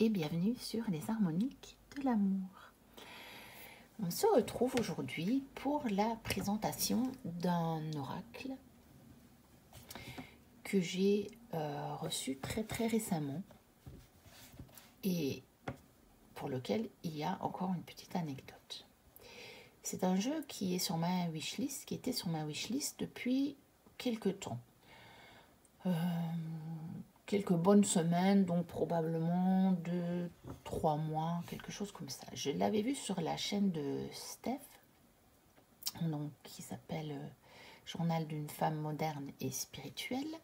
et bienvenue sur les harmoniques de l'amour. On se retrouve aujourd'hui pour la présentation d'un oracle que j'ai reçu très récemment et pour lequel il y a encore une petite anecdote. C'est un jeu qui est sur ma wishlist, qui était sur ma wishlist depuis quelques temps. Quelques bonnes semaines, donc probablement 2-3 mois, quelque chose comme ça. Je l'avais vu sur la chaîne de Steph, donc, qui s'appelle Journal d'une femme moderne et spirituelle.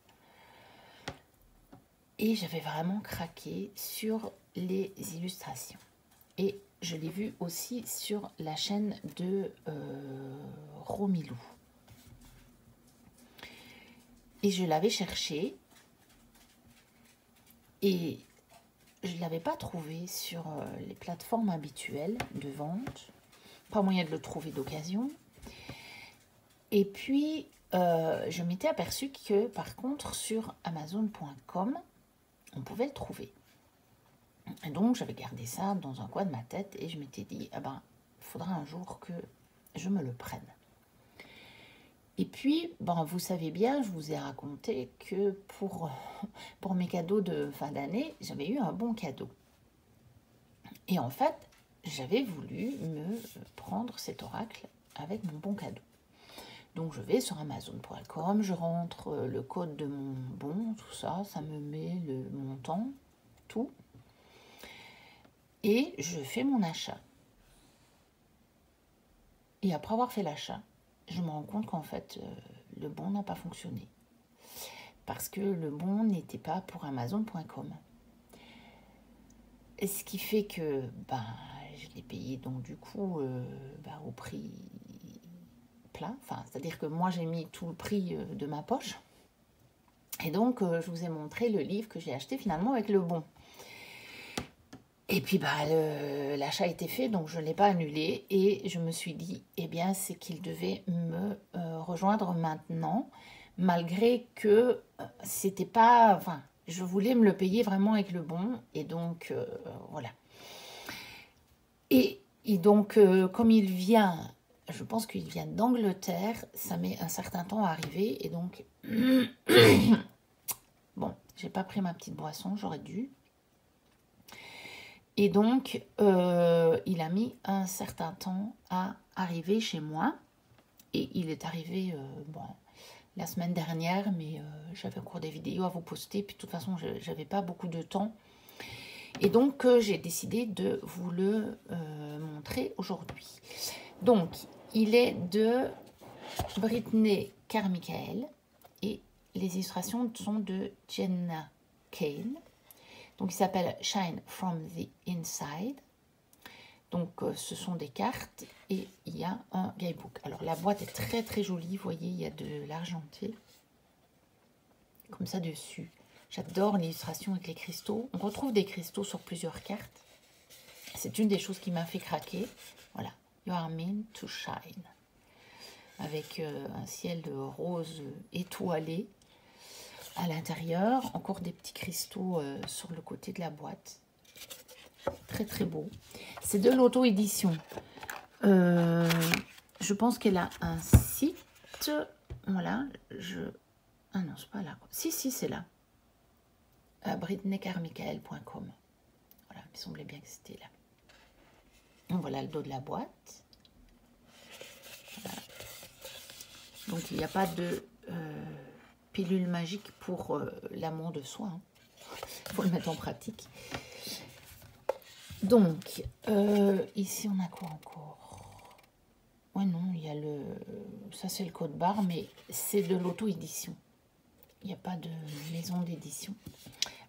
Et j'avais vraiment craqué sur les illustrations. Et je l'ai vu aussi sur la chaîne de Romilou. Et je l'avais cherché. Et je ne l'avais pas trouvé sur les plateformes habituelles de vente. Pas moyen de le trouver d'occasion. Et puis, je m'étais aperçue que, par contre, sur Amazon.com, on pouvait le trouver. Et donc, j'avais gardé ça dans un coin de ma tête et je m'étais dit, ah ben, il faudra un jour que je me le prenne. Et puis, ben, vous savez bien, je vous ai raconté que pour mes cadeaux de fin d'année, j'avais eu un bon cadeau. Et en fait, j'avais voulu me prendre cet oracle avec mon bon cadeau. Donc, je vais sur Amazon.com, je rentre le code de mon bon, tout ça, ça me met le montant, tout. Et je fais mon achat. Et après avoir fait l'achat, je me rends compte qu'en fait, le bon n'a pas fonctionné. Parce que le bon n'était pas pour Amazon.com. Ce qui fait que je l'ai payé donc du coup au prix plein. Enfin, c'est-à-dire que moi j'ai mis tout le prix de ma poche. Et donc je vous ai montré le livre que j'ai acheté finalement avec le bon. Et puis l'achat était fait, donc je ne l'ai pas annulé. Et je me suis dit, eh bien c'est qu'il devait me rejoindre maintenant. Malgré que c'était pas... Enfin, je voulais me le payer vraiment avec le bon. Et donc, voilà. Et donc, comme il vient... Je pense qu'il vient d'Angleterre. Ça met un certain temps à arriver. Et donc... Bon, j'ai pas pris ma petite boisson. J'aurais dû. Et donc, il a mis un certain temps à arriver chez moi. Et il est arrivé... la semaine dernière, mais j'avais encore des vidéos à vous poster, puis de toute façon, je n'avais pas beaucoup de temps. Et donc, j'ai décidé de vous le montrer aujourd'hui. Donc, il est de Brittany Carmichael et les illustrations sont de Jenna Kane. Donc, il s'appelle Shine from the Inside. Donc, ce sont des cartes et il y a un guidebook. Alors, la boîte est très jolie. Vous voyez, il y a de l'argenté. Comme ça dessus. J'adore l'illustration avec les cristaux. On retrouve des cristaux sur plusieurs cartes. C'est une des choses qui m'a fait craquer. Voilà. You are meant to shine. Avec un ciel rose étoilé à l'intérieur. Encore des petits cristaux sur le côté de la boîte. Très beau. C'est de l'auto-édition. Je pense qu'elle a un site. Voilà. Ah non, c'est pas là. Si, c'est là. BrittanyCarmichael.com. Voilà, il me semblait bien que c'était là. Donc voilà le dos de la boîte. Voilà. Donc il n'y a pas de pilule magique pour l'amour de soi. Il faut le mettre en pratique. Donc, ici on a quoi encore? Ouais, non, il y a le... Ça c'est le code barre, mais c'est de l'auto-édition. Il n'y a pas de maison d'édition.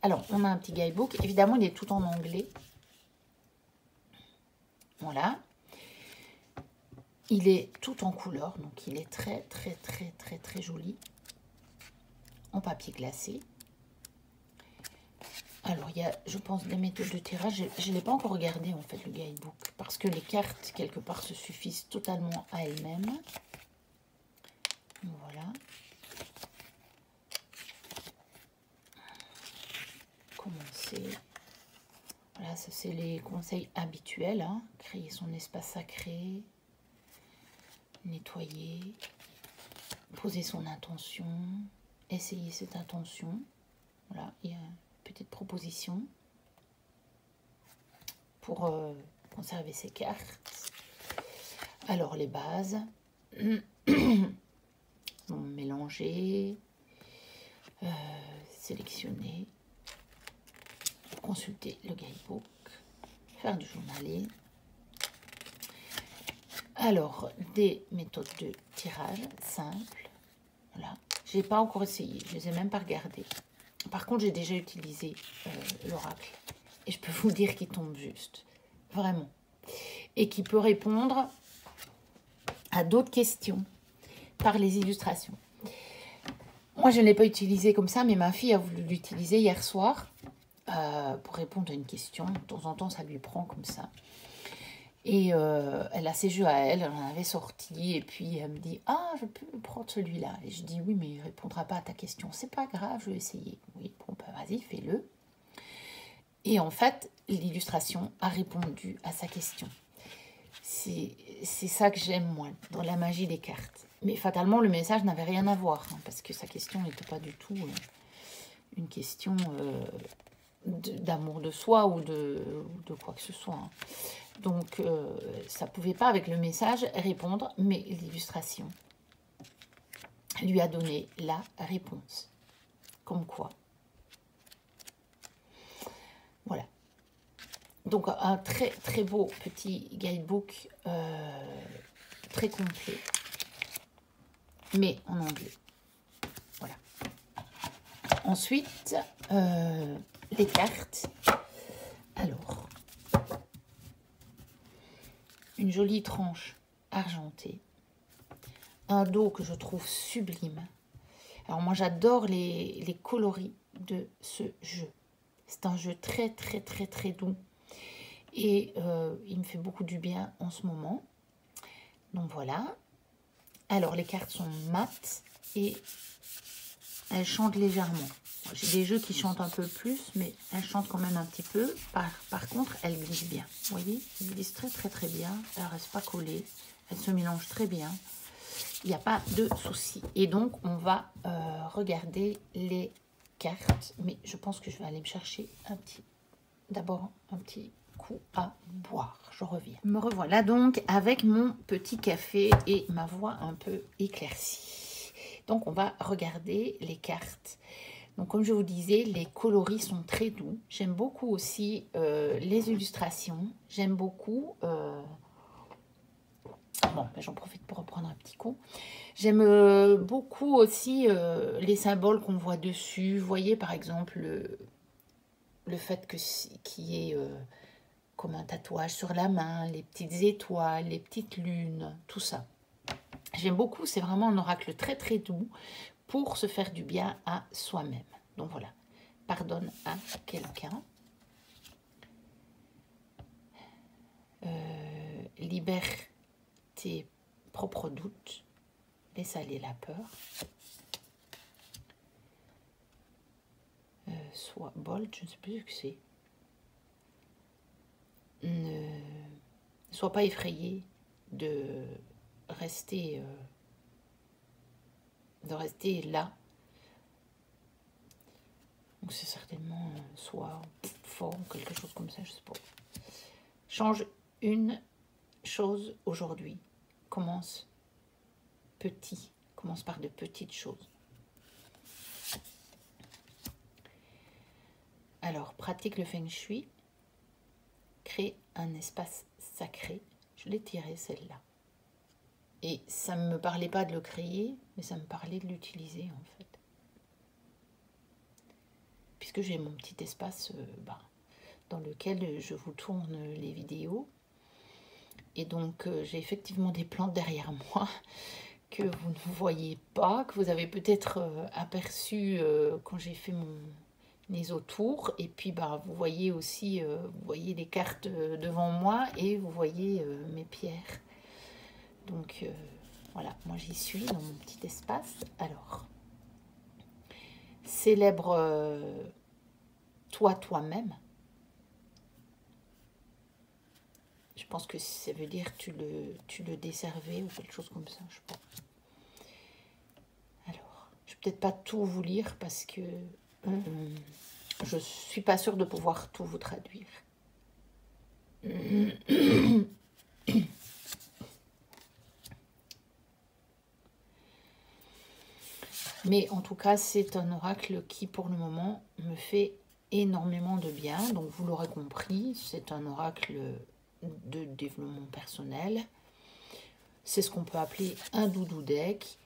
Alors, on a un petit guidebook. Évidemment, il est tout en anglais. Voilà. Il est tout en couleur, donc il est très joli. En papier glacé. Alors, il y a, je pense, des méthodes de tirage. Je ne l'ai pas encore regardé, en fait, le guidebook. Parce que les cartes, quelque part, se suffisent totalement à elles-mêmes. Voilà. Commencer. Voilà, ça c'est les conseils habituels. Hein. Créer son espace sacré, nettoyer, poser son intention, essayer cette intention. Voilà, il y a une petite proposition pour conserver ses cartes. Alors les bases, bon, mélanger, sélectionner, consulter le guidebook, faire du journaling. Alors, des méthodes de tirage simples. Voilà. Je n'ai pas encore essayé, je ne les ai même pas regardées. Par contre, j'ai déjà utilisé l'oracle. Et je peux vous dire qu'il tombe juste. Vraiment. Et qui peut répondre à d'autres questions par les illustrations. Moi, je ne l'ai pas utilisé comme ça, mais ma fille a voulu l'utiliser hier soir pour répondre à une question. De temps en temps, ça lui prend comme ça. Et elle a ses jeux à elle, elle en avait sorti, et puis elle me dit « Ah, je peux prendre celui-là ». Et je dis « Oui, mais il ne répondra pas à ta question. C'est pas grave, je vais essayer. » Oui, bon, ben vas-y, fais-le. Et en fait, l'illustration a répondu à sa question. C'est ça que j'aime, moi, dans la magie des cartes. Mais fatalement, le message n'avait rien à voir, hein, parce que sa question n'était pas du tout une question d'amour de soi ou de quoi que ce soit. Hein. Donc, ça ne pouvait pas, avec le message, répondre, mais l'illustration lui a donné la réponse. Comme quoi. Voilà. Donc, un très, très beau petit guidebook, très complet, mais en anglais. Voilà. Ensuite, les cartes. Alors, une jolie tranche argentée, un dos que je trouve sublime. Alors moi j'adore les coloris de ce jeu. C'est un jeu très très très très doux et il me fait beaucoup du bien en ce moment. Donc voilà. Alors les cartes sont mates et elles chantent légèrement. J'ai des jeux qui chantent un peu plus, mais elles chantent quand même un petit peu. Par contre, elles glissent bien. Vous voyez, elles glissent très très très bien. Elles ne restent pas collées. Elles se mélangent très bien. Il n'y a pas de souci. Et donc, on va regarder les cartes. Mais je pense que je vais aller me chercher d'abord un petit coup à boire. Je reviens. Me revoilà donc avec mon petit café et ma voix un peu éclaircie. Donc, on va regarder les cartes. Donc, comme je vous disais, les coloris sont très doux. J'aime beaucoup aussi les illustrations. J'aime beaucoup... Bon, ben, j'en profite pour reprendre un petit coup. J'aime beaucoup aussi les symboles qu'on voit dessus. Vous voyez, par exemple, le fait qu'il y ait comme un tatouage sur la main, les petites étoiles, les petites lunes, tout ça. J'aime beaucoup, c'est vraiment un oracle très très doux pour se faire du bien à soi-même. Donc voilà, pardonne à quelqu'un. Libère tes propres doutes. Laisse aller la peur. Soit bold, je ne sais plus ce que c'est. Ne sois pas effrayé de rester là. Donc c'est certainement soit fort ou quelque chose comme ça, je sais pas. Change une chose aujourd'hui. Commence petit. Commence par de petites choses. Alors, pratique le feng shui. Crée un espace sacré. Je l'ai tiré celle-là. Et ça ne me parlait pas de le créer, mais ça me parlait de l'utiliser en fait. Puisque j'ai mon petit espace dans lequel je vous tourne les vidéos. Et donc, j'ai effectivement des plantes derrière moi que vous ne voyez pas, que vous avez peut-être aperçu quand j'ai fait mes autour. Et puis, vous voyez aussi vous voyez les cartes devant moi et vous voyez mes pierres. Donc, voilà, moi j'y suis dans mon petit espace. Alors, célèbre toi-même. pense que ça veut dire que tu le desservais ou quelque chose comme ça, je pense. Alors, je vais peut-être pas tout vous lire parce que je suis pas sûre de pouvoir tout vous traduire. Mais en tout cas, c'est un oracle qui, pour le moment, me fait énormément de bien. Donc, vous l'aurez compris, c'est un oracle de développement personnel. C'est ce qu'on peut appeler un doudou deck.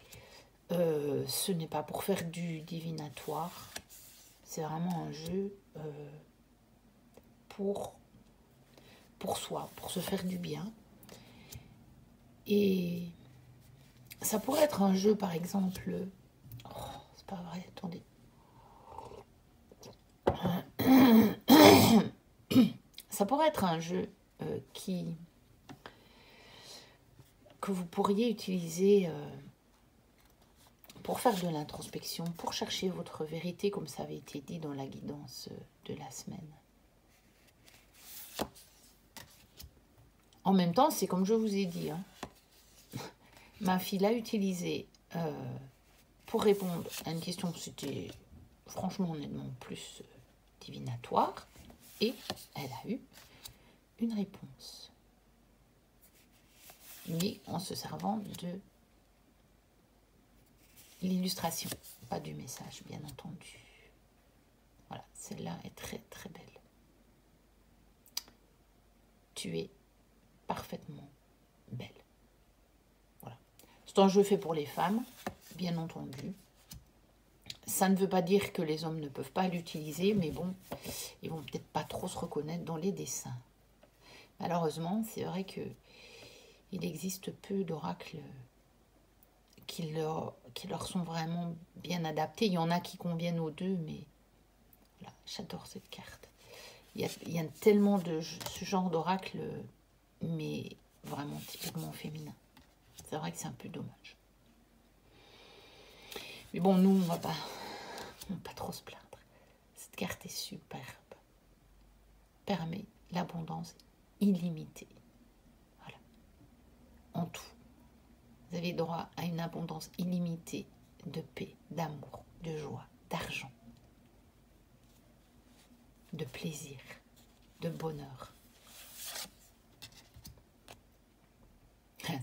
Ce n'est pas pour faire du divinatoire. C'est vraiment un jeu pour soi, pour se faire du bien. Et ça pourrait être un jeu, par exemple... Oh, c'est pas vrai, attendez. Ça pourrait être un jeu que vous pourriez utiliser pour faire de l'introspection, pour chercher votre vérité, comme ça avait été dit dans la guidance de la semaine. En même temps, c'est comme je vous ai dit, hein, ma fille l'a utilisé pour répondre à une question qui c'était franchement honnêtement plus divinatoire, et elle a eu une réponse. Mais en se servant de l'illustration, pas du message, bien entendu. Voilà, celle-là est très très belle. Tu es parfaitement belle. Voilà. C'est un jeu fait pour les femmes, bien entendu. Ça ne veut pas dire que les hommes ne peuvent pas l'utiliser, mais bon, ils vont peut-être pas trop se reconnaître dans les dessins. Malheureusement, c'est vrai que il existe peu d'oracles qui leur sont vraiment bien adaptés. Il y en a qui conviennent aux deux, mais voilà, j'adore cette carte. Il y a tellement de ce genre d'oracle, mais vraiment typiquement féminin. C'est vrai que c'est un peu dommage. Mais bon, nous, on va pas trop se plaindre. Cette carte est superbe. Permet l'abondance illimitée. Voilà. En tout. Vous avez droit à une abondance illimitée de paix, d'amour, de joie, d'argent, de plaisir, de bonheur.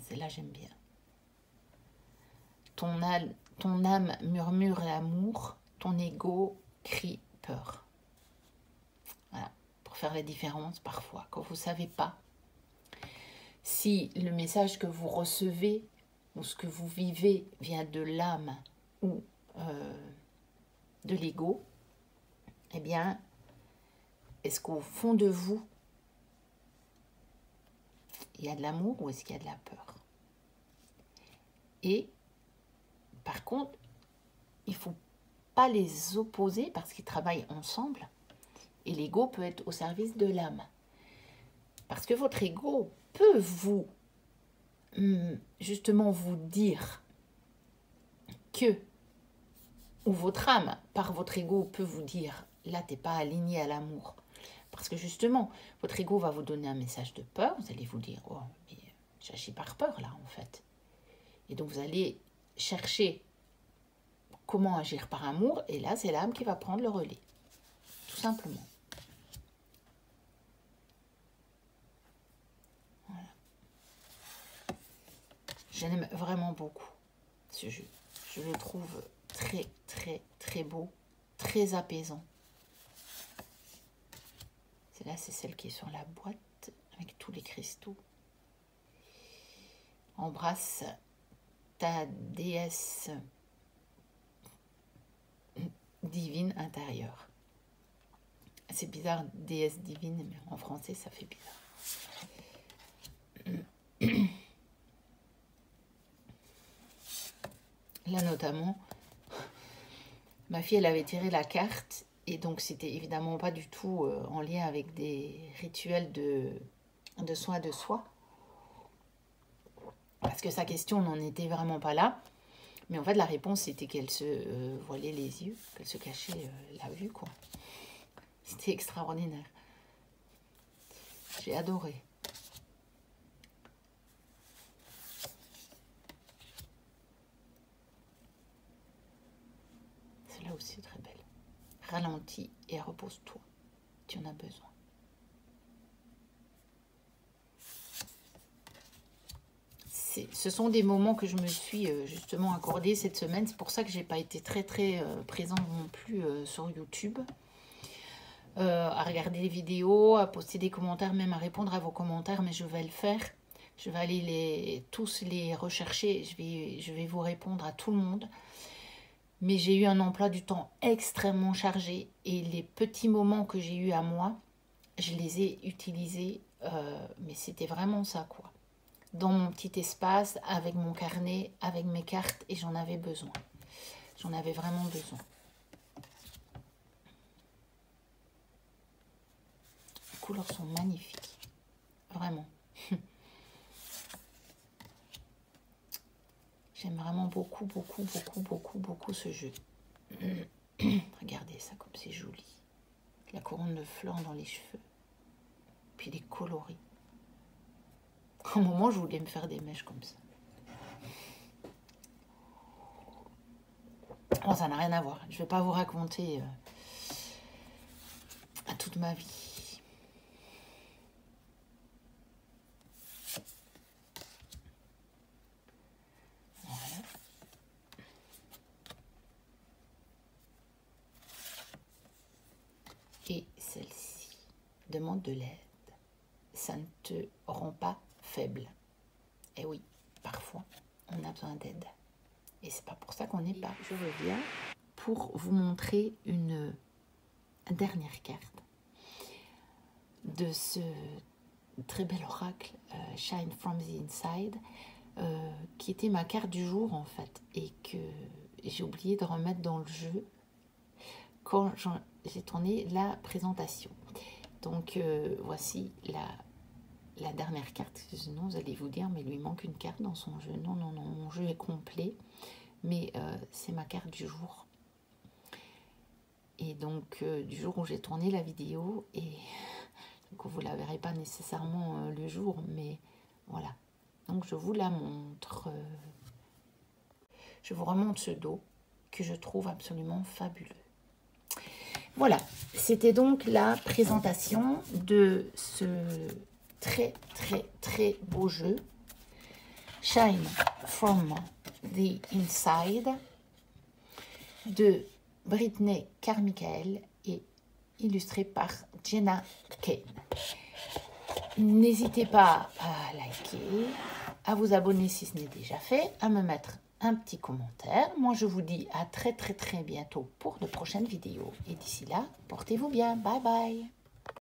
Celle-là, j'aime bien. Ton âme murmure l'amour, ton ego crie peur. Voilà, pour faire la différence parfois, quand vous ne savez pas si le message que vous recevez ou ce que vous vivez vient de l'âme ou de l'ego, eh bien, est-ce qu'au fond de vous, il y a de l'amour ou est-ce qu'il y a de la peur? Et par contre, il ne faut pas les opposer parce qu'ils travaillent ensemble. Et l'ego peut être au service de l'âme. Parce que votre ego peut justement vous dire que, ou votre âme, par votre ego, peut vous dire, là, tu n'es pas aligné à l'amour. Parce que justement, votre ego va vous donner un message de peur. Vous allez vous dire, oh, mais j'agis par peur là, en fait. Et donc, vous allez chercher comment agir par amour. Et là, c'est l'âme qui va prendre le relais. Tout simplement. Voilà. J'aime vraiment beaucoup ce jeu. Je le trouve très, très, très beau. Très apaisant. Celle-là, c'est celle qui est sur la boîte avec tous les cristaux. Embrasse ta déesse divine intérieure. C'est bizarre, déesse divine, mais en français, ça fait bizarre. Là, notamment, ma fille, elle avait tiré la carte, et donc c'était évidemment pas du tout en lien avec des rituels de soin de soi. Parce que sa question n'en était vraiment pas là. Mais en fait, la réponse, c'était qu'elle se voilait les yeux, qu'elle se cachait la vue, quoi. C'était extraordinaire. J'ai adoré. celle-là aussi est très belle. Ralentis et repose-toi. Tu en as besoin. Ce sont des moments que je me suis justement accordés cette semaine. C'est pour ça que j'ai pas été très présente non plus sur YouTube. À regarder les vidéos, à poster des commentaires, même à répondre à vos commentaires, mais je vais le faire. Je vais aller tous les rechercher. Je vais vous répondre à tout le monde. Mais j'ai eu un emploi du temps extrêmement chargé et les petits moments que j'ai eu à moi, je les ai utilisés, mais c'était vraiment ça, quoi. Dans mon petit espace, avec mon carnet, avec mes cartes, et j'en avais besoin. J'en avais vraiment besoin. Les couleurs sont magnifiques, vraiment. J'aime vraiment beaucoup ce jeu. Regardez ça comme c'est joli. La couronne de fleurs dans les cheveux. Puis les coloris. À un moment, je voulais me faire des mèches comme ça. Bon, ça n'a rien à voir. Je ne vais pas vous raconter à toute ma vie. Voilà. Et celle-ci demande de l'aide. Ça ne te rend pas faible. Et oui, parfois, on a besoin d'aide. Et c'est pas pour ça qu'on n'est pas. Je reviens pour vous montrer une dernière carte de ce très bel oracle Shine from the Inside, qui était ma carte du jour en fait, et que j'ai oublié de remettre dans le jeu quand j'ai tourné la présentation. Donc voici la dernière carte. Sinon vous allez vous dire mais il lui manque une carte dans son jeu. Non, mon jeu est complet, mais c'est ma carte du jour. Et donc du jour où j'ai tourné la vidéo, et donc vous la verrez pas nécessairement le jour, mais voilà. Donc je vous la montre. Je vous remonte ce dos que je trouve absolument fabuleux. Voilà, c'était donc la présentation de ce très beau jeu Shine from the Inside de Brittany Carmichael et illustré par Jenna Kane. N'hésitez pas à liker, à vous abonner si ce n'est déjà fait, à me mettre un petit commentaire. Moi, je vous dis à très bientôt pour de prochaines vidéos. Et d'ici là, portez-vous bien. Bye bye.